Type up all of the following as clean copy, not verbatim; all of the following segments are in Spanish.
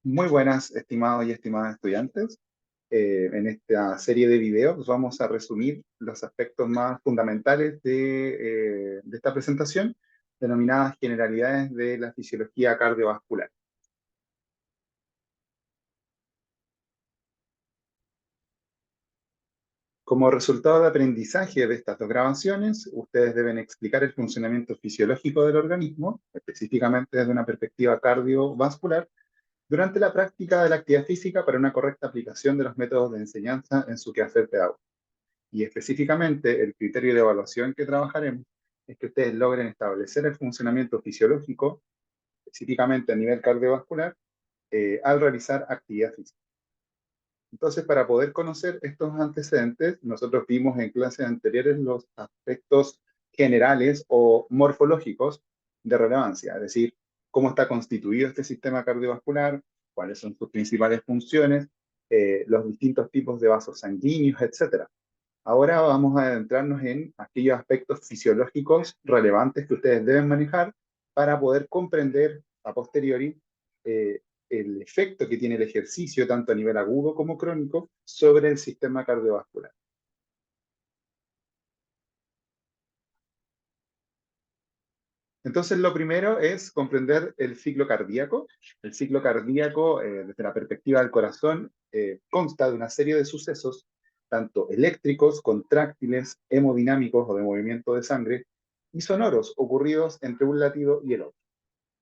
Muy buenas, estimados y estimadas estudiantes. En esta serie de videos vamos a resumir los aspectos más fundamentales de esta presentación, denominadas generalidades de la fisiología cardiovascular. Como resultado de aprendizaje de estas dos grabaciones, ustedes deben explicar el funcionamiento fisiológico del organismo, específicamente desde una perspectiva cardiovascular, durante la práctica de la actividad física para una correcta aplicación de los métodos de enseñanza en su quehacer pedagógico. Y específicamente el criterio de evaluación que trabajaremos es que ustedes logren establecer el funcionamiento fisiológico, específicamente a nivel cardiovascular, al realizar actividad física. Entonces, para poder conocer estos antecedentes, nosotros vimos en clases anteriores los aspectos generales o morfológicos de relevancia, es decir, cómo está constituido este sistema cardiovascular, cuáles son sus principales funciones, los distintos tipos de vasos sanguíneos, etcétera. Ahora vamos a adentrarnos en aquellos aspectos fisiológicos relevantes que ustedes deben manejar para poder comprender a posteriori eh, el efecto que tiene el ejercicio, tanto a nivel agudo como crónico, sobre el sistema cardiovascular. Entonces, lo primero es comprender el ciclo cardíaco. El ciclo cardíaco, desde la perspectiva del corazón, consta de una serie de sucesos, tanto eléctricos, contráctiles, hemodinámicos o de movimiento de sangre, y sonoros ocurridos entre un latido y el otro.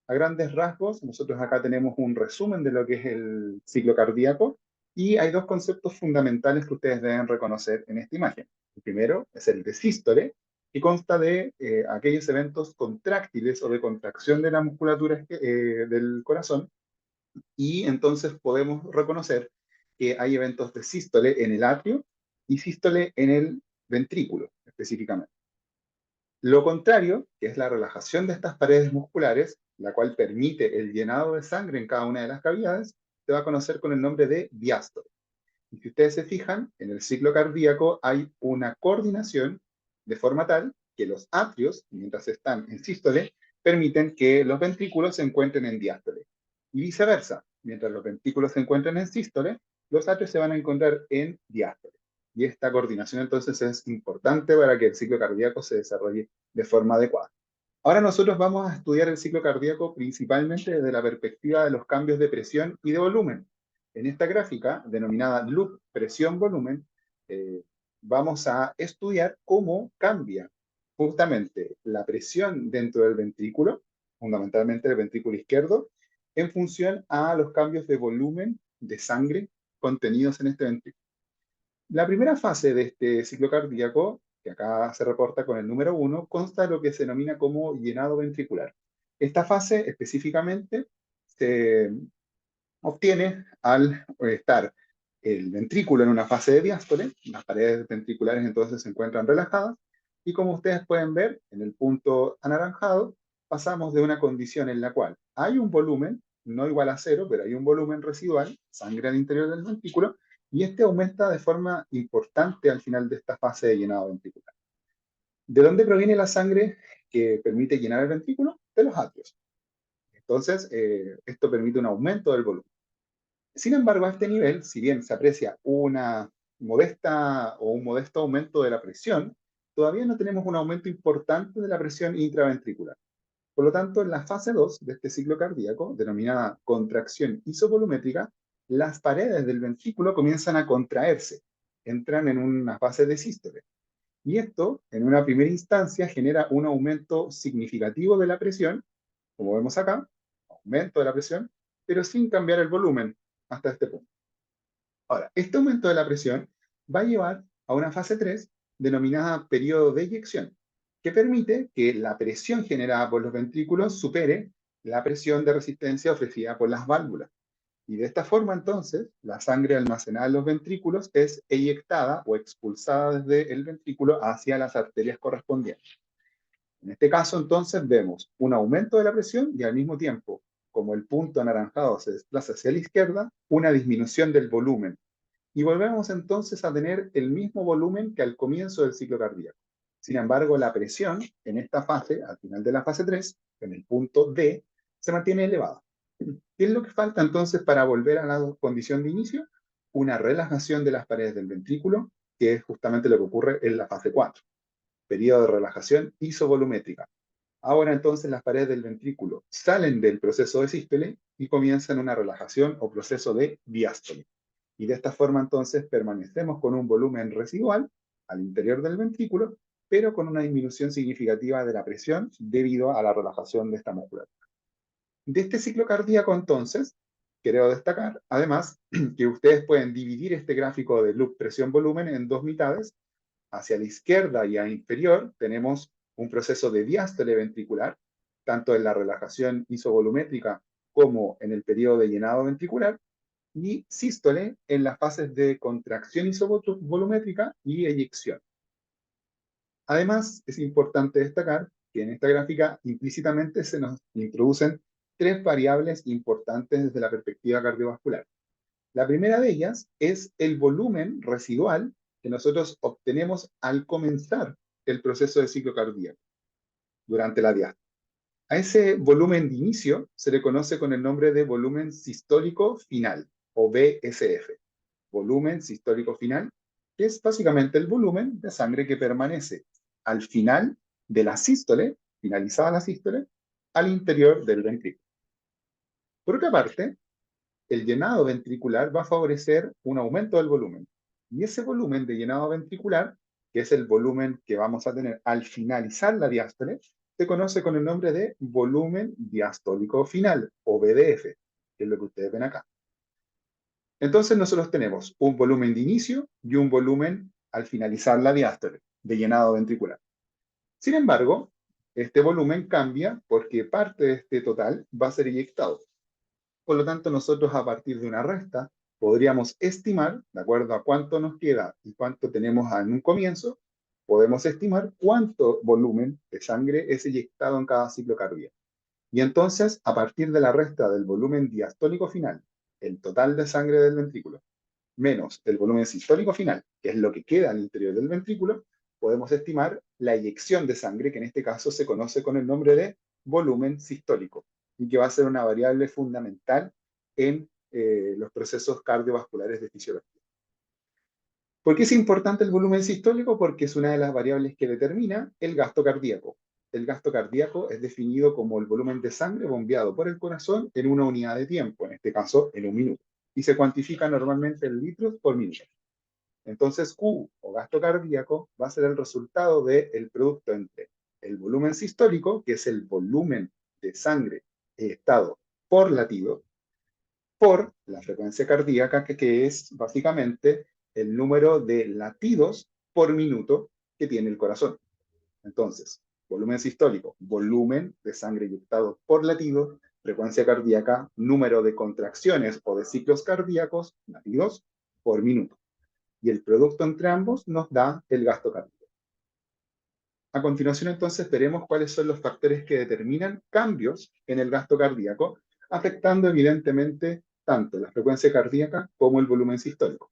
A grandes rasgos, nosotros acá tenemos un resumen de lo que es el ciclo cardíaco y hay dos conceptos fundamentales que ustedes deben reconocer en esta imagen. El primero es el de sístole, que consta de aquellos eventos contráctiles o de contracción de la musculatura del corazón, y entonces podemos reconocer que hay eventos de sístole en el atrio y sístole en el ventrículo específicamente. Lo contrario, que es la relajación de estas paredes musculares, la cual permite el llenado de sangre en cada una de las cavidades, se va a conocer con el nombre de diástole. Y si ustedes se fijan, en el ciclo cardíaco hay una coordinación de forma tal que los atrios, mientras están en sístole, permiten que los ventrículos se encuentren en diástole. Y viceversa, mientras los ventrículos se encuentran en sístole, los atrios se van a encontrar en diástole. Y esta coordinación entonces es importante para que el ciclo cardíaco se desarrolle de forma adecuada. Ahora nosotros vamos a estudiar el ciclo cardíaco principalmente desde la perspectiva de los cambios de presión y de volumen. En esta gráfica, denominada loop presión-volumen, vamos a estudiar cómo cambia justamente la presión dentro del ventrículo, fundamentalmente el ventrículo izquierdo, en función a los cambios de volumen de sangre contenidos en este ventrículo. La primera fase de este ciclo cardíaco, que acá se reporta con el número 1, consta de lo que se denomina como llenado ventricular. Esta fase específicamente se obtiene al estar el ventrículo en una fase de diástole, las paredes ventriculares entonces se encuentran relajadas, y como ustedes pueden ver en el punto anaranjado, pasamos de una condición en la cual hay un volumen, no igual a cero, pero hay un volumen residual, sangre al interior del ventrículo, y este aumenta de forma importante al final de esta fase de llenado ventricular. ¿De dónde proviene la sangre que permite llenar el ventrículo? De los atrios. Entonces, esto permite un aumento del volumen. Sin embargo, a este nivel, si bien se aprecia una modesta o un modesto aumento de la presión, todavía no tenemos un aumento importante de la presión intraventricular. Por lo tanto, en la fase 2 de este ciclo cardíaco, denominada contracción isovolumétrica, las paredes del ventrículo comienzan a contraerse, entran en una fase de sístole. Y esto, en una primera instancia, genera un aumento significativo de la presión, como vemos acá, aumento de la presión, pero sin cambiar el volumen hasta este punto. Ahora, este aumento de la presión va a llevar a una fase 3 denominada periodo de eyección, que permite que la presión generada por los ventrículos supere la presión de resistencia ofrecida por las válvulas. Y de esta forma, entonces, la sangre almacenada en los ventrículos es eyectada o expulsada desde el ventrículo hacia las arterias correspondientes. En este caso, entonces, vemos un aumento de la presión y al mismo tiempo, como el punto anaranjado se desplaza hacia la izquierda, una disminución del volumen. Y volvemos entonces a tener el mismo volumen que al comienzo del ciclo cardíaco. Sin embargo, la presión en esta fase, al final de la fase 3, en el punto D, se mantiene elevada. ¿Qué es lo que falta entonces para volver a la condición de inicio? Una relajación de las paredes del ventrículo, que es justamente lo que ocurre en la fase 4, periodo de relajación isovolumétrica. Ahora entonces las paredes del ventrículo salen del proceso de sístole y comienzan una relajación o proceso de diástole. Y de esta forma entonces permanecemos con un volumen residual al interior del ventrículo, pero con una disminución significativa de la presión debido a la relajación de esta musculatura. De este ciclo cardíaco entonces, quiero destacar además que ustedes pueden dividir este gráfico de loop presión-volumen en dos mitades. Hacia la izquierda y a inferior tenemos un proceso de diástole ventricular, tanto en la relajación isovolumétrica como en el periodo de llenado ventricular, y sístole en las fases de contracción isovolumétrica y eyección. Además, es importante destacar que en esta gráfica implícitamente se nos introducen tres variables importantes desde la perspectiva cardiovascular. La primera de ellas es el volumen residual que nosotros obtenemos al comenzar el proceso de ciclo cardíaco durante la diástole. A ese volumen de inicio se le conoce con el nombre de volumen sistólico final, o VSF, volumen sistólico final, que es básicamente el volumen de sangre que permanece al final de la sístole, finalizada la sístole, al interior del ventrículo. Por otra parte, el llenado ventricular va a favorecer un aumento del volumen. Y ese volumen de llenado ventricular, que es el volumen que vamos a tener al finalizar la diástole, se conoce con el nombre de volumen diastólico final, o VDF, que es lo que ustedes ven acá. Entonces nosotros tenemos un volumen de inicio y un volumen al finalizar la diástole, de llenado ventricular. Sin embargo, este volumen cambia porque parte de este total va a ser eyectado. Por lo tanto, nosotros a partir de una resta podríamos estimar, de acuerdo a cuánto nos queda y cuánto tenemos en un comienzo, podemos estimar cuánto volumen de sangre es eyectado en cada ciclo cardíaco. Y entonces, a partir de la resta del volumen diastólico final, el total de sangre del ventrículo, menos el volumen sistólico final, que es lo que queda al interior del ventrículo, podemos estimar la eyección de sangre, que en este caso se conoce con el nombre de volumen sistólico, y que va a ser una variable fundamental en los procesos cardiovasculares de fisiología. ¿Por qué es importante el volumen sistólico? Porque es una de las variables que determina el gasto cardíaco. El gasto cardíaco es definido como el volumen de sangre bombeado por el corazón en una unidad de tiempo, en este caso en un minuto, y se cuantifica normalmente en litros por minuto. Entonces, Q, o gasto cardíaco, va a ser el resultado del producto entre el volumen sistólico, que es el volumen de sangre estado por latido, por la frecuencia cardíaca, que es básicamente el número de latidos por minuto que tiene el corazón. Entonces, volumen sistólico, volumen de sangre inyectado por latido, frecuencia cardíaca, número de contracciones o de ciclos cardíacos, latidos por minuto. Y el producto entre ambos nos da el gasto cardíaco. A continuación, entonces, veremos cuáles son los factores que determinan cambios en el gasto cardíaco, afectando evidentemente tanto la frecuencia cardíaca como el volumen sistólico.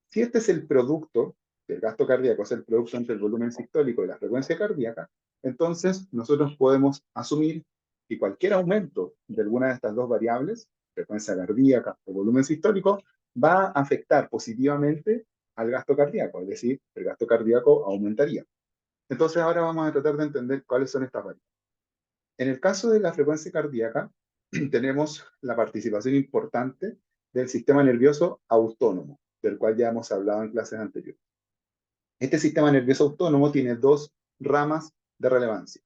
Si este es el producto del gasto cardíaco, es el producto entre el volumen sistólico y la frecuencia cardíaca, entonces nosotros podemos asumir que cualquier aumento de alguna de estas dos variables, frecuencia cardíaca o volumen sistólico, va a afectar positivamente al gasto cardíaco, es decir, el gasto cardíaco aumentaría. Entonces ahora vamos a tratar de entender cuáles son estas variables. En el caso de la frecuencia cardíaca, tenemos la participación importante del sistema nervioso autónomo, del cual ya hemos hablado en clases anteriores. Este sistema nervioso autónomo tiene dos ramas de relevancia.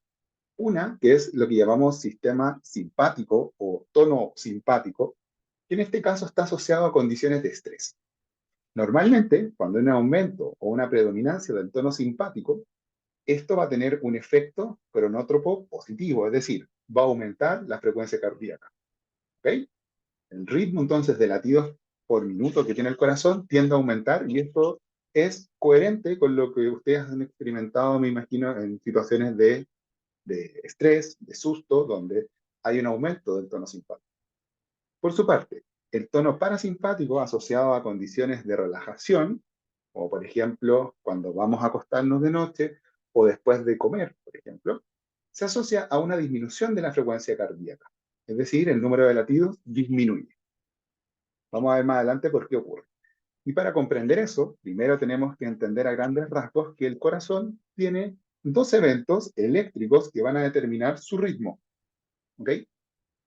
Una, que es lo que llamamos sistema simpático o tono simpático, que en este caso está asociado a condiciones de estrés. Normalmente, cuando hay un aumento o una predominancia del tono simpático, esto va a tener un efecto cronótropo positivo, es decir, va a aumentar la frecuencia cardíaca. ¿Ok? El ritmo entonces de latidos por minuto que tiene el corazón tiende a aumentar y esto es coherente con lo que ustedes han experimentado, me imagino, en situaciones de estrés, de susto, donde hay un aumento del tono simpático. Por su parte, el tono parasimpático asociado a condiciones de relajación, como por ejemplo cuando vamos a acostarnos de noche o después de comer, por ejemplo, se asocia a una disminución de la frecuencia cardíaca. Es decir, el número de latidos disminuye. Vamos a ver más adelante por qué ocurre. Y para comprender eso, primero tenemos que entender a grandes rasgos que el corazón tiene dos eventos eléctricos que van a determinar su ritmo. ¿Ok?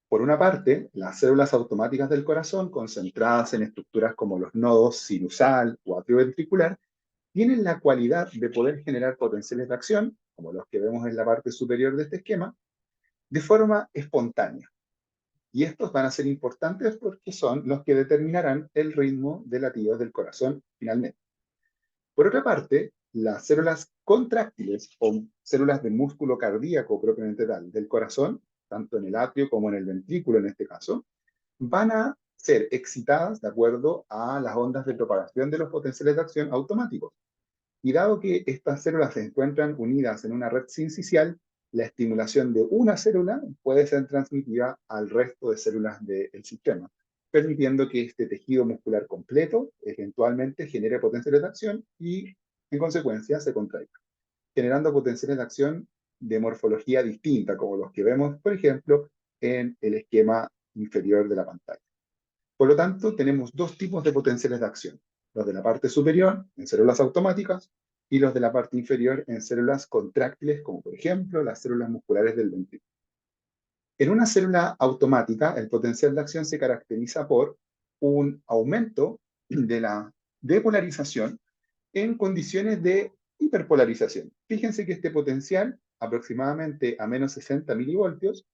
Por una parte, las células automáticas del corazón, concentradas en estructuras como los nodos sinusal o atrioventricular, tienen la cualidad de poder generar potenciales de acción, como los que vemos en la parte superior de este esquema, de forma espontánea. Y estos van a ser importantes porque son los que determinarán el ritmo de latidos del corazón finalmente. Por otra parte, las células contráctiles o células de músculo cardíaco propiamente tal del corazón, tanto en el atrio como en el ventrículo en este caso, van a ser excitadas de acuerdo a las ondas de propagación de los potenciales de acción automáticos. Y dado que estas células se encuentran unidas en una red sincicial, la estimulación de una célula puede ser transmitida al resto de células del sistema, permitiendo que este tejido muscular completo eventualmente genere potenciales de acción y, en consecuencia, se contraiga, generando potenciales de acción de morfología distinta, como los que vemos, por ejemplo, en el esquema inferior de la pantalla. Por lo tanto, tenemos dos tipos de potenciales de acción: los de la parte superior, en células automáticas, y los de la parte inferior, en células contráctiles, como por ejemplo las células musculares del ventrículo. En una célula automática, el potencial de acción se caracteriza por un aumento de la depolarización en condiciones de hiperpolarización. Fíjense que este potencial, aproximadamente a menos 60 milivoltios,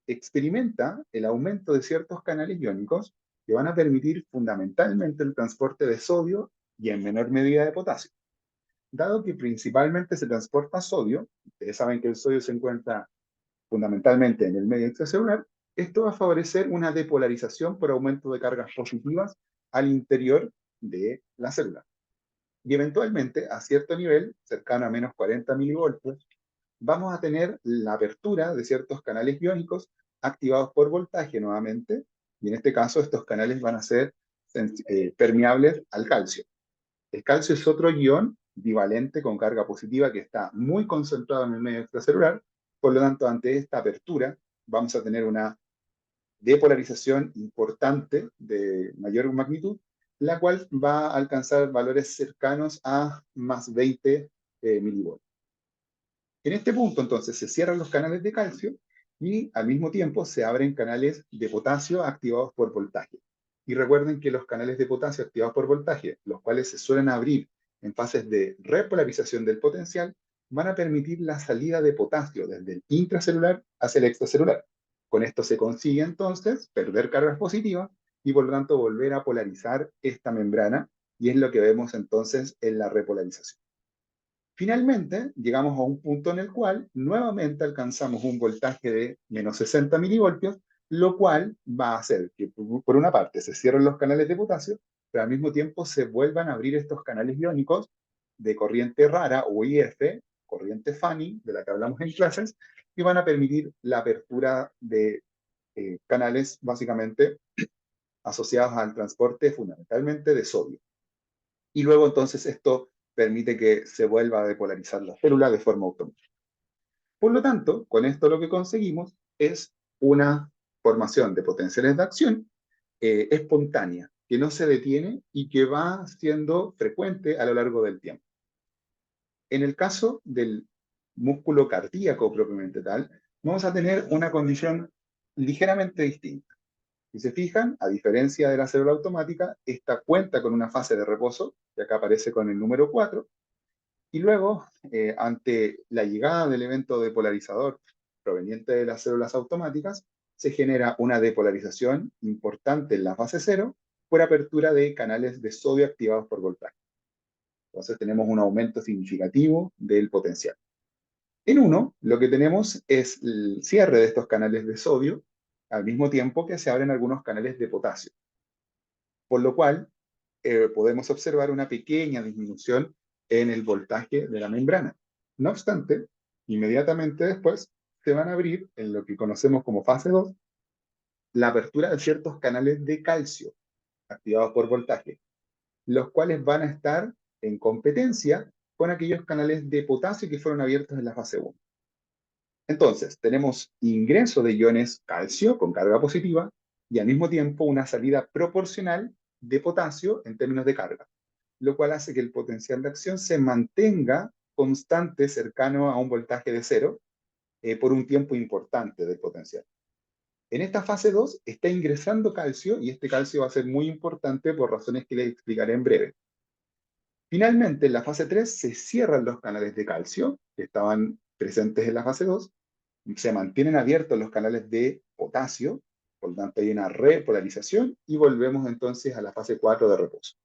experimenta el aumento de ciertos canales iónicos que van a permitir fundamentalmente el transporte de sodio y en menor medida de potasio. Dado que principalmente se transporta sodio, ustedes saben que el sodio se encuentra fundamentalmente en el medio extracelular, esto va a favorecer una depolarización por aumento de cargas positivas al interior de la célula. Y eventualmente, a cierto nivel, cercano a menos 40 milivoltios, vamos a tener la apertura de ciertos canales iónicos activados por voltaje nuevamente, y en este caso estos canales van a ser permeables al calcio. El calcio es otro ion bivalente con carga positiva que está muy concentrado en el medio extracelular, por lo tanto, ante esta apertura vamos a tener una depolarización importante de mayor magnitud, la cual va a alcanzar valores cercanos a más 20 milivoltios. En este punto, entonces, se cierran los canales de calcio y al mismo tiempo se abren canales de potasio activados por voltaje. Y recuerden que los canales de potasio activados por voltaje, los cuales se suelen abrir en fases de repolarización del potencial, van a permitir la salida de potasio desde el intracelular hacia el extracelular. Con esto se consigue entonces perder cargas positivas y por lo tanto volver a polarizar esta membrana, y es lo que vemos entonces en la repolarización. Finalmente, llegamos a un punto en el cual nuevamente alcanzamos un voltaje de menos 60 milivoltios, lo cual va a hacer que, por una parte, se cierren los canales de potasio, pero al mismo tiempo se vuelvan a abrir estos canales iónicos de corriente rara o IF, corriente Fanny, de la que hablamos en clases, y van a permitir la apertura de canales básicamente asociados al transporte fundamentalmente de sodio. Y luego entonces esto permite que se vuelva a depolarizar la célula de forma automática. Por lo tanto, con esto lo que conseguimos es una formación de potenciales de acción espontánea, que no se detiene y que va siendo frecuente a lo largo del tiempo. En el caso del músculo cardíaco propiamente tal, vamos a tener una condición ligeramente distinta. Si se fijan, a diferencia de la célula automática, esta cuenta con una fase de reposo, que acá aparece con el número 4, y luego, ante la llegada del evento depolarizador proveniente de las células automáticas, se genera una depolarización importante en la fase 0 por apertura de canales de sodio activados por voltaje. Entonces tenemos un aumento significativo del potencial. En uno, lo que tenemos es el cierre de estos canales de sodio, al mismo tiempo que se abren algunos canales de potasio, por lo cual podemos observar una pequeña disminución en el voltaje de la membrana. No obstante, inmediatamente después se van a abrir, en lo que conocemos como fase 2, la apertura de ciertos canales de calcio activados por voltaje, los cuales van a estar en competencia con aquellos canales de potasio que fueron abiertos en la fase 1. Entonces, tenemos ingreso de iones calcio con carga positiva y al mismo tiempo una salida proporcional de potasio en términos de carga, lo cual hace que el potencial de acción se mantenga constante, cercano a un voltaje de cero, por un tiempo importante del potencial. En esta fase 2 está ingresando calcio y este calcio va a ser muy importante por razones que les explicaré en breve. Finalmente, en la fase 3 se cierran los canales de calcio que estaban presentes en la fase 2, se mantienen abiertos los canales de potasio, por lo tanto hay una repolarización y volvemos entonces a la fase 4 de reposo.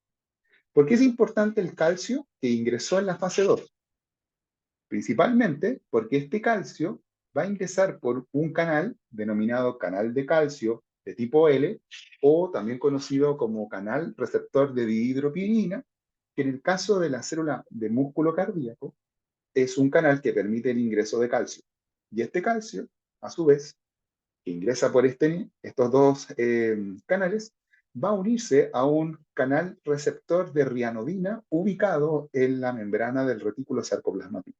¿Por qué es importante el calcio que ingresó en la fase 2? Principalmente porque este calcio va a ingresar por un canal denominado canal de calcio de tipo L, o también conocido como canal receptor de dihidropirina, que en el caso de la célula de músculo cardíaco es un canal que permite el ingreso de calcio. Y este calcio, a su vez, que ingresa por estos dos canales, va a unirse a un canal receptor de rianodina ubicado en la membrana del retículo sarcoplasmático.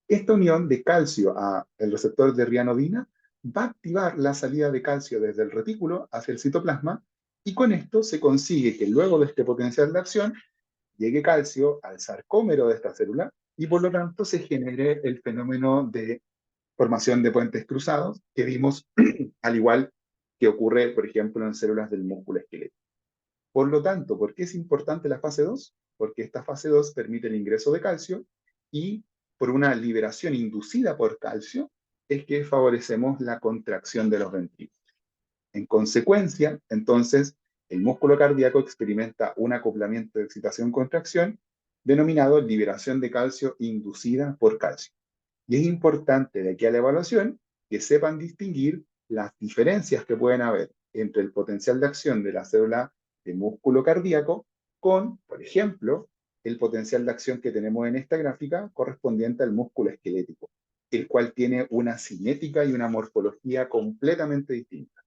Esta unión de calcio a el receptor de rianodina va a activar la salida de calcio desde el retículo hacia el citoplasma, y con esto se consigue que luego de este potencial de acción llegue calcio al sarcómero de esta célula y por lo tanto se genere el fenómeno de formación de puentes cruzados que vimos al igual que ocurre, por ejemplo, en células del músculo esquelético. Por lo tanto, ¿por qué es importante la fase 2? Porque esta fase 2 permite el ingreso de calcio y por una liberación inducida por calcio es que favorecemos la contracción de los ventrículos. En consecuencia, entonces, el músculo cardíaco experimenta un acoplamiento de excitación-contracción denominado liberación de calcio inducida por calcio. Y es importante de aquí a la evaluación que sepan distinguir las diferencias que pueden haber entre el potencial de acción de la célula de músculo cardíaco con, por ejemplo, el potencial de acción que tenemos en esta gráfica correspondiente al músculo esquelético, el cual tiene una cinética y una morfología completamente distinta.